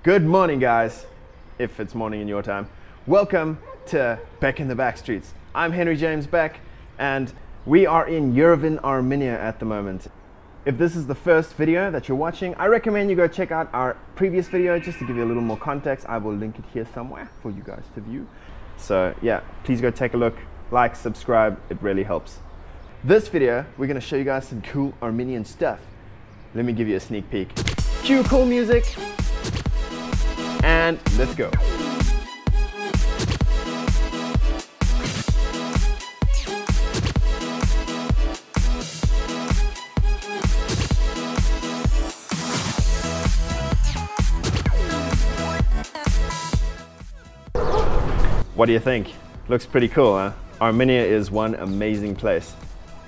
Good morning, guys, if it's morning in your time. Welcome to Beck in the Back Streets. I'm Henry James Beck, and we are in Yerevan, Armenia at the moment. If this is the first video that you're watching, I recommend you go check out our previous video just to give you a little more context. I will link it here somewhere for you guys to view. So yeah, please go take a look, like, subscribe, it really helps. This video, we're gonna show you guys some cool Armenian stuff. Let me give you a sneak peek. Cue cool music, and let's go. What do you think? Looks pretty cool, huh? Armenia is one amazing place.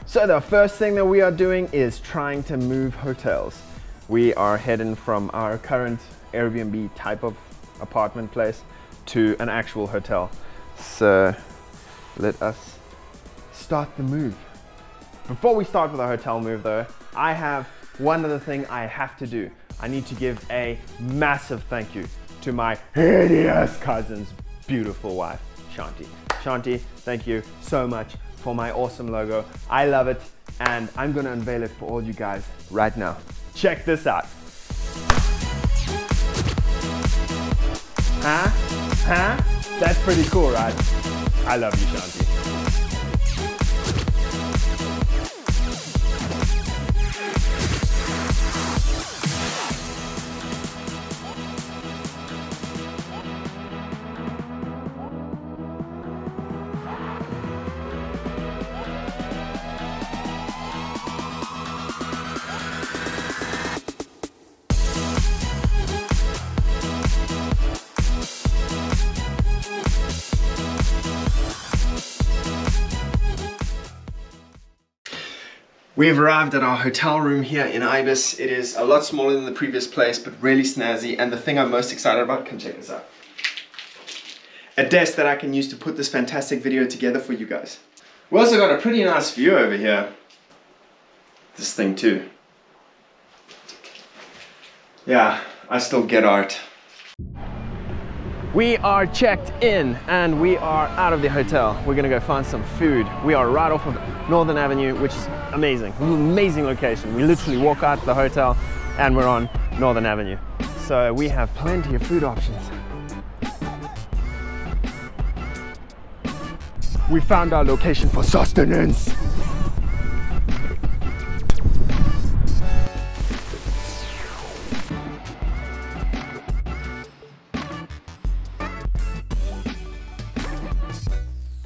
So the first thing that we are doing is trying to move hotels. We are heading from our current Airbnb type of apartment place to an actual hotel. So let us start the move. Before we start with the hotel move though, I have one other thing I have to do. I need to give a massive thank you to my hideous cousin's beautiful wife, Shanti. Shanti, thank you so much for my awesome logo. I love it, and I'm gonna unveil it for all you guys right now. Check this out. Huh? That's pretty cool, right? I love you, Shanti. We've arrived at our hotel room here in Ibis. It is a lot smaller than the previous place, but really snazzy. And the thing I'm most excited about, come check this out. A desk that I can use to put this fantastic video together for you guys. We also got a pretty nice view over here. This thing too. Yeah, I still get art. We are checked in and we are out of the hotel. We're gonna go find some food. We are right off of Northern Avenue, which is amazing. Amazing location. We literally walk out the hotel and we're on Northern Avenue. So we have plenty of food options. We found our location for sustenance.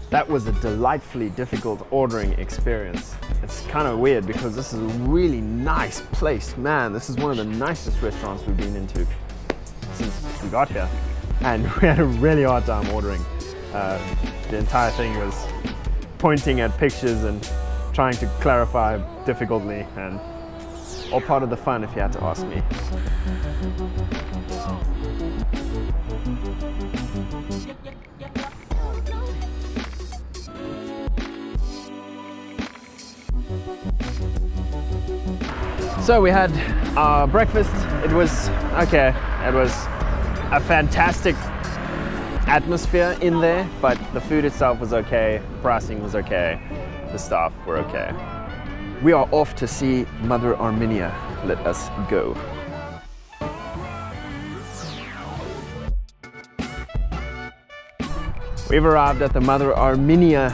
That was a delightfully difficult ordering experience. It's kind of weird because this is a really nice place. Man, this is one of the nicest restaurants we've been into since we got here. And we had a really hard time ordering. The entire thing was pointing at pictures and trying to clarify difficultly, and all part of the fun if you had to ask me. So we had our breakfast. It was okay. It was a fantastic atmosphere in there, but the food itself was okay, the pricing was okay, the staff were okay. We are off to see Mother Armenia. Let us go. We've arrived at the Mother Armenia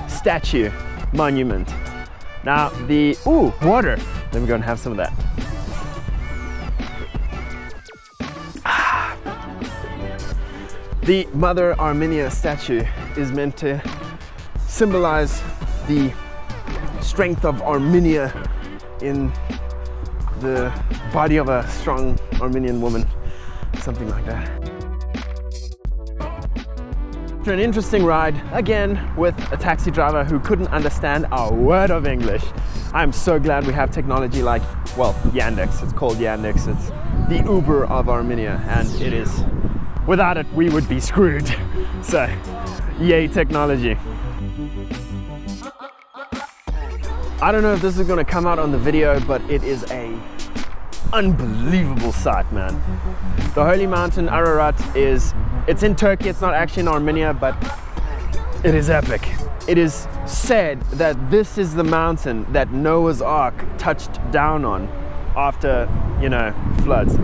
statue monument. Now water. Let me go and have some of that. The Mother Armenia statue is meant to symbolize the strength of Armenia in the body of a strong Armenian woman, something like that. After an interesting ride, again with a taxi driver who couldn't understand a word of English, I'm so glad we have technology like, well, Yandex. It's called Yandex. It's the Uber of Armenia, and it is, without it, we would be screwed. So, yay technology. I don't know if this is gonna come out on the video, but it is a unbelievable sight, man. The Holy Mountain Ararat it's in Turkey, it's not actually in Armenia, but it is epic. It is said that this is the mountain that Noah's Ark touched down on after, you know, floods.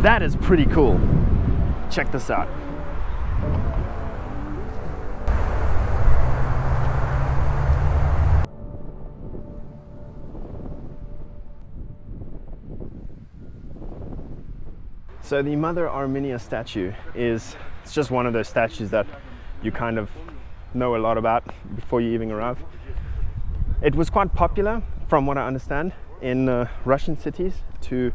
That is pretty cool. Check this out. So the Mother Armenia statue it's just one of those statues that you kind of know a lot about before you even arrive. It was quite popular, from what I understand, in Russian cities to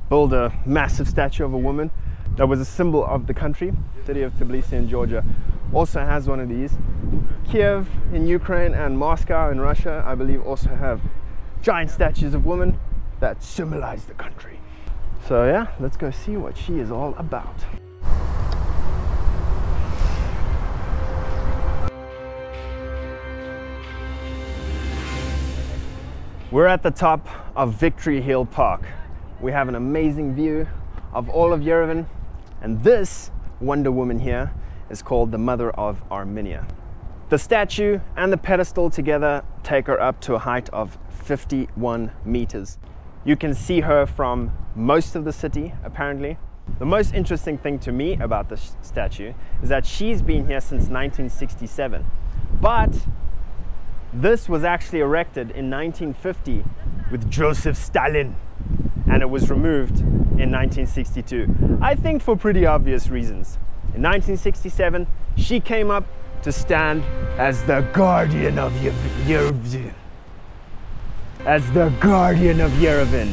build a massive statue of a woman that was a symbol of the country. The city of Tbilisi in Georgia also has one of these. Kiev in Ukraine and Moscow in Russia, I believe, also have giant statues of women that symbolize the country. So yeah, let's go see what she is all about. We're at the top of Victory Hill Park. We have an amazing view of all of Yerevan, and this Wonder Woman here is called the Mother of Armenia. The statue and the pedestal together take her up to a height of 51 meters. You can see her from most of the city, apparently. The most interesting thing to me about this statue is that she's been here since 1967. But this was actually erected in 1950 with Joseph Stalin, and it was removed in 1962. I think for pretty obvious reasons. In 1967, she came up to stand as the guardian of Yerevan. As the guardian of Yerevan.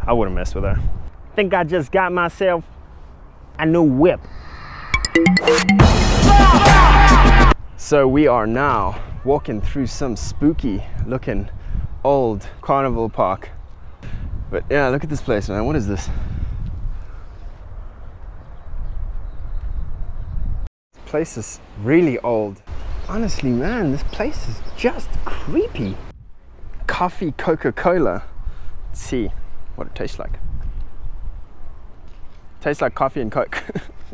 I wouldn't mess with her. Think I just got myself a new whip. So we are now walking through some spooky looking old carnival park. But yeah, look at this place, man. What is this? This place is really old. Honestly, man, this place is just creepy. Coffee Coca-Cola. Let's see what it tastes like. Tastes like coffee and Coke.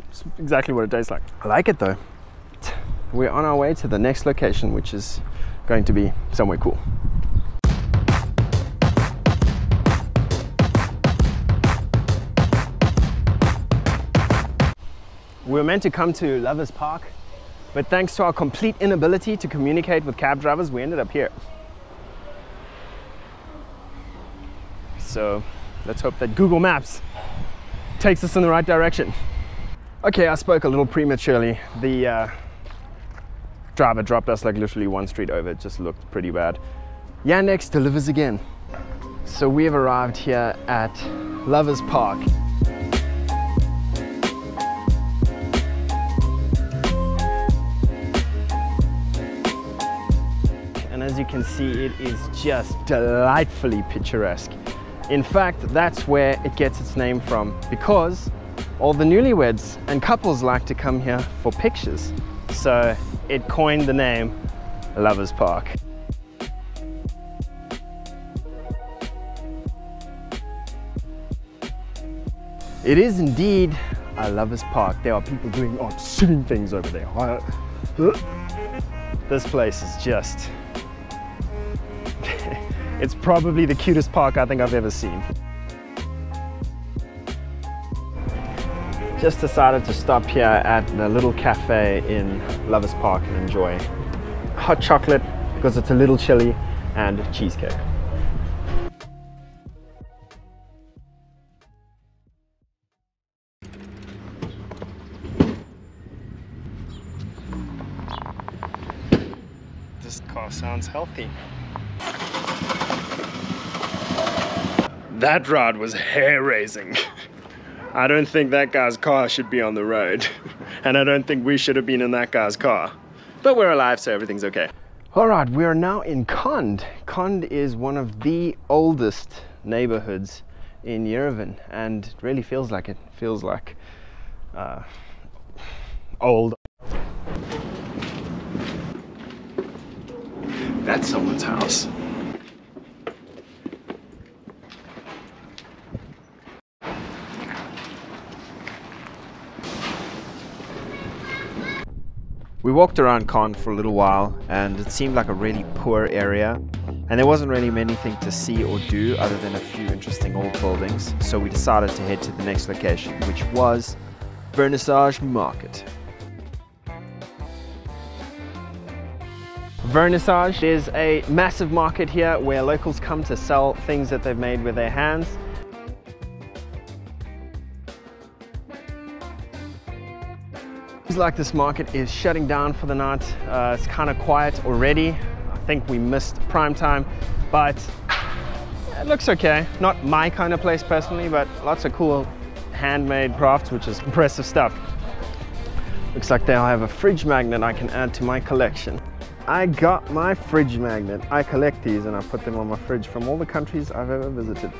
It's exactly what it tastes like. I like it though. We're on our way to the next location, which is going to be somewhere cool. We were meant to come to Lovers Park, but thanks to our complete inability to communicate with cab drivers, we ended up here. So let's hope that Google Maps takes us in the right direction. Okay, I spoke a little prematurely. The driver dropped us like literally one street over. It just looked pretty bad. Yandex delivers again. So we have arrived here at Lovers Park. And as you can see, it is just delightfully picturesque. In fact, that's where it gets its name from, because all the newlyweds and couples like to come here for pictures. So it coined the name Lovers Park. It is indeed a Lovers Park. There are people doing obscene things over there. This place is just... it's probably the cutest park I think I've ever seen. Just decided to stop here at the little cafe in Lovers Park and enjoy hot chocolate because it's a little chilly, and cheesecake. This car sounds healthy. That ride was hair-raising. I don't think that guy's car should be on the road. And I don't think we should have been in that guy's car. But we're alive, so everything's okay. All right, we are now in Kond. Kond is one of the oldest neighborhoods in Yerevan, and it really feels like it. Feels like old. That's someone's house. We walked around Kond for a little while and it seemed like a really poor area, and there wasn't really anything to see or do other than a few interesting old buildings, so we decided to head to the next location, which was Vernissage Market. Vernissage is a massive market here where locals come to sell things that they've made with their hands. Seems like this market is shutting down for the night. It's kind of quiet already. I think we missed prime time, but it looks okay. Not my kind of place personally, but lots of cool handmade crafts, which is impressive stuff. Looks like they'll have a fridge magnet I can add to my collection. I got my fridge magnet. I collect these and I put them on my fridge from all the countries I've ever visited.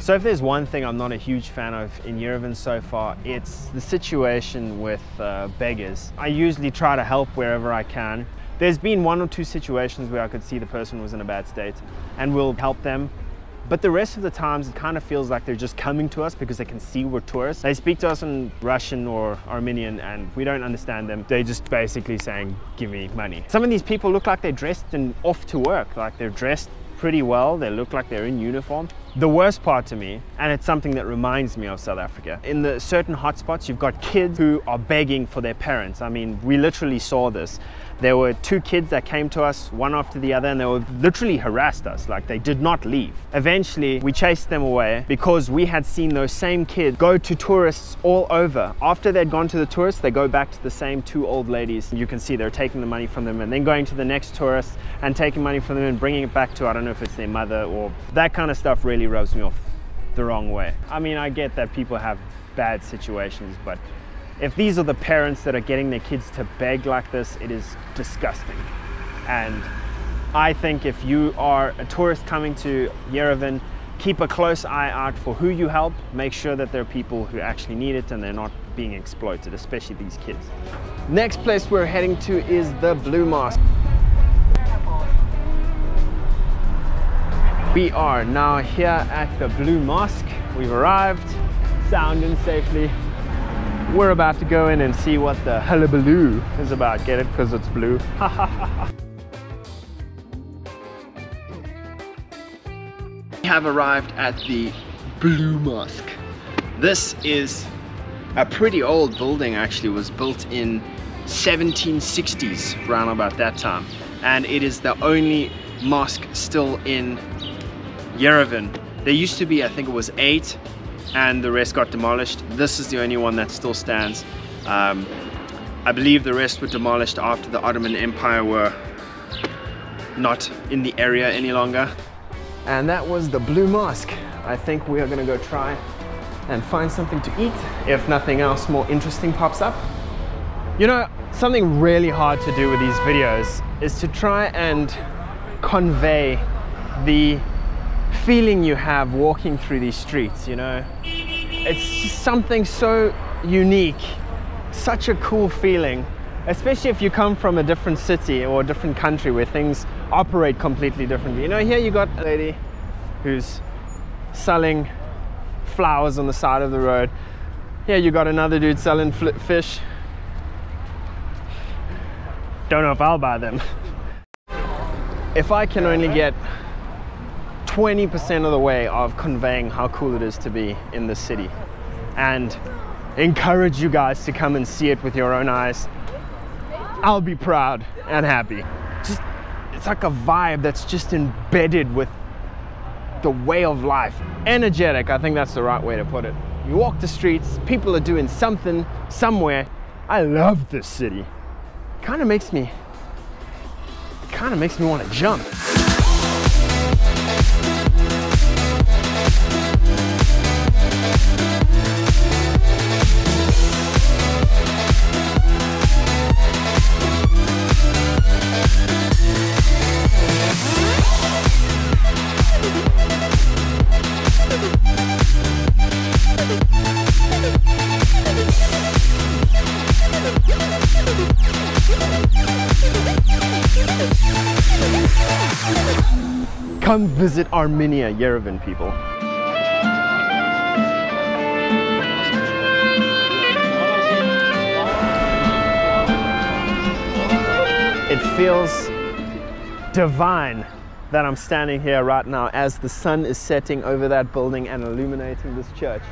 So if there's one thing I'm not a huge fan of in Yerevan so far, it's the situation with beggars. I usually try to help wherever I can. There's been one or two situations where I could see the person was in a bad state and we'll help them. But the rest of the times it kind of feels like they're just coming to us because they can see we're tourists. They speak to us in Russian or Armenian and we don't understand them. They're just basically saying, give me money. Some of these people look like they're dressed and off to work. Like they're dressed pretty well. They look like they're in uniform. The worst part to me, and it's something that reminds me of South Africa, in the certain hotspots, you've got kids who are begging for their parents. I mean, we literally saw this. There were two kids that came to us, one after the other, and they were literally harassed us, like they did not leave. Eventually, we chased them away because we had seen those same kids go to tourists all over. After they'd gone to the tourists, they go back to the same two old ladies. You can see they're taking the money from them and then going to the next tourist and taking money from them and bringing it back to, I don't know if it's their mother or that kind of stuff really rubs me off the wrong way. I mean, I get that people have bad situations, but if these are the parents that are getting their kids to beg like this, it is disgusting. And I think if you are a tourist coming to Yerevan, keep a close eye out for who you help. Make sure that there are people who actually need it and they're not being exploited, especially these kids. Next place we're heading to is the Blue Mosque. We are now here at the Blue Mosque. We've arrived, sound in safely. We're about to go in and see what the hullabaloo is about. Get it? Because it's blue. We have arrived at the Blue Mosque. This is a pretty old building, actually. It was built in 1760s, around about that time. And it is the only mosque still in Yerevan. There used to be, I think it was 8, and the rest got demolished. This is the only one that still stands. I believe the rest were demolished after the Ottoman Empire were not in the area any longer. And that was the Blue Mosque. I think we are gonna go try and find something to eat if nothing else more interesting pops up. You know, something really hard to do with these videos is to try and convey the feeling you have walking through these streets, you know. It's just something so unique, such a cool feeling, especially if you come from a different city or a different country where things operate completely differently. You know, here you got a lady who's selling flowers on the side of the road. Here you got another dude selling fish. Don't know if I'll buy them. If I can only get 20% of the way of conveying how cool it is to be in this city and encourage you guys to come and see it with your own eyes, I'll be proud and happy. Just, it's like a vibe that's just embedded with the way of life. Energetic, I think that's the right way to put it. You walk the streets, people are doing something, somewhere. I love this city. Kind of makes me want to jump. Come visit Armenia, Yerevan people. feels divine that I'm standing here right now as the sun is setting over that building and illuminating this church.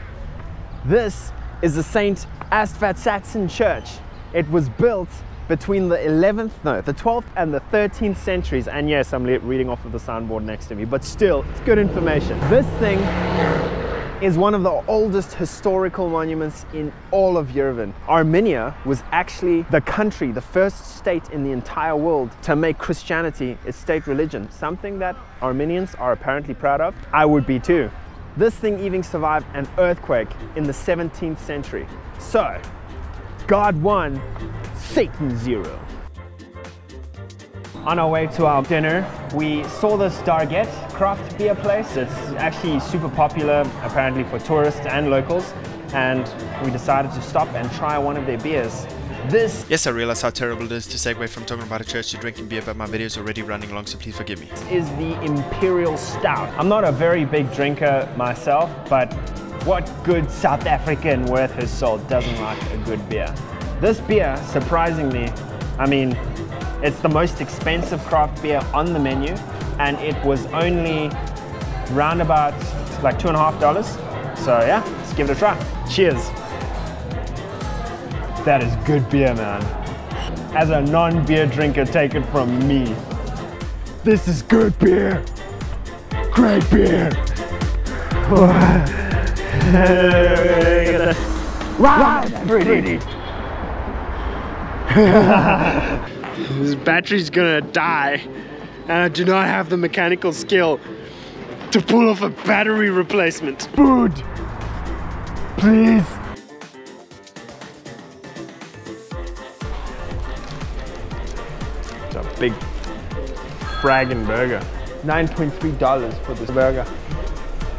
This is the Saint Astvatsatsin Church. It was built between the 12th and the 13th centuries. And yes, I'm reading off of the signboard next to me, but still, it's good information. This thing is one of the oldest historical monuments in all of Yerevan. Armenia was actually the country, the first state in the entire world to make Christianity its state religion, something that Armenians are apparently proud of. I would be too. This thing even survived an earthquake in the 17th century. So, God 1, Satan 0. On our way to our dinner, we saw this Dargett craft beer place. It's actually super popular, apparently, for tourists and locals. And we decided to stop and try one of their beers. Yes, I realize how terrible it is to segue from talking about a church to drinking beer, but my video is already running long, so please forgive me. This is the Imperial Stout. I'm not a very big drinker myself, but what good South African worth his salt doesn't like a good beer? This beer, surprisingly, I mean, it's the most expensive craft beer on the menu, and it was only round about like $2.50. So yeah, let's give it a try. Cheers. That is good beer, man. As a non-beer drinker, take it from me. This is good beer. Great beer. Right, pretty. This battery's gonna die, and I do not have the mechanical skill to pull off a battery replacement. Food, please. It's a big fragging burger. $9.3 for this burger.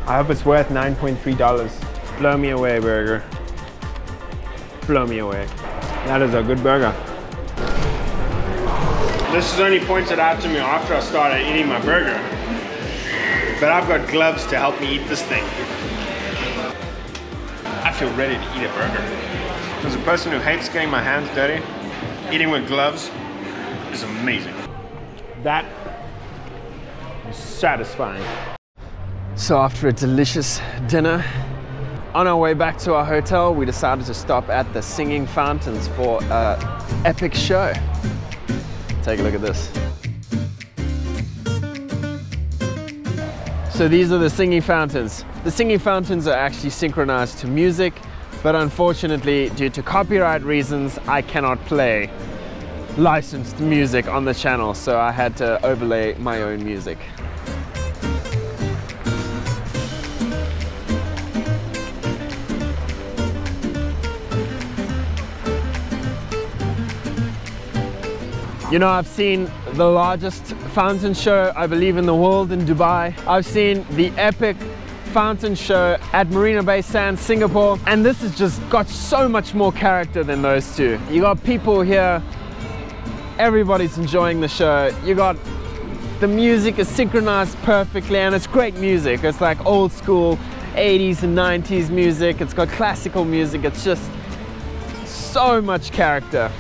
I hope it's worth $9.3. Blow me away, burger. Blow me away. That is a good burger. This is only pointed out to me after I started eating my burger. But I've got gloves to help me eat this thing. I feel ready to eat a burger. As a person who hates getting my hands dirty, eating with gloves is amazing. That is satisfying. So after a delicious dinner, on our way back to our hotel, we decided to stop at the singing fountains for an epic show. Take a look at this. So these are the singing fountains. The singing fountains are actually synchronized to music, but unfortunately, due to copyright reasons, I cannot play licensed music on the channel, so I had to overlay my own music. You know, I've seen the largest fountain show, I believe, in the world in Dubai. I've seen the epic fountain show at Marina Bay Sands, Singapore, and this has just got so much more character than those two. You got people here, everybody's enjoying the show. You got the music is synchronized perfectly, and it's great music. It's like old school 80s and 90s music. It's got classical music. It's just so much character.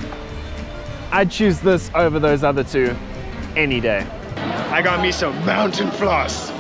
I'd choose this over those other two any day. I got me some mountain floss.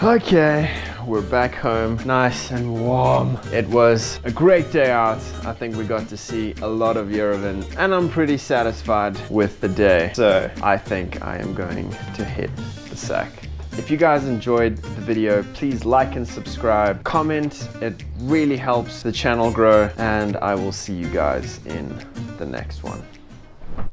Okay, we're back home, nice and warm. It was a great day out. I think we got to see a lot of Yerevan, and I'm pretty satisfied with the day. So I think I am going to hit the sack. If you guys enjoyed the video, please like and subscribe, comment. It really helps the channel grow, and I will see you guys in the next one.